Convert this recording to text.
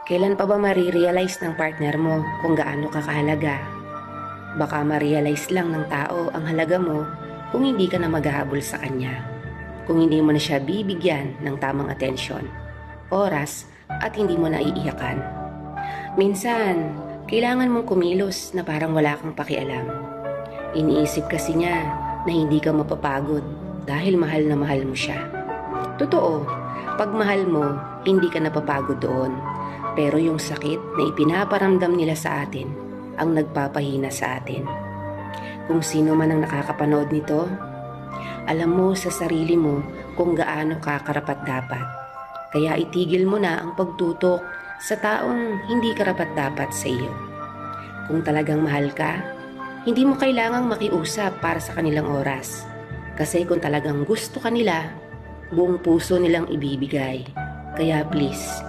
Kailan pa ba marirealize ng partner mo kung gaano ka kahalaga? Baka ma-realize lang ng tao ang halaga mo kung hindi ka na maghahabol sa kanya. Kung hindi mo na siya bibigyan ng tamang atensyon, oras, at hindi mo na iiyakan. Minsan, kailangan mong kumilos na parang wala kang pakialam. Iniisip kasi niya na hindi ka mapapagod dahil mahal na mahal mo siya. Totoo, pag mahal mo, hindi ka napapagod doon. Pero yung sakit na ipinaparamdam nila sa atin ang nagpapahina sa atin. Kung sino man ang nakakapanood nito, alam mo sa sarili mo kung gaano ka karapat-dapat. Kaya itigil mo na ang pagtutok sa taong hindi karapat-dapat sa iyo. Kung talagang mahal ka, hindi mo kailangang makiusap para sa kanilang oras. Kasi kung talagang gusto ka nila, buong puso nilang ibibigay. Kaya please,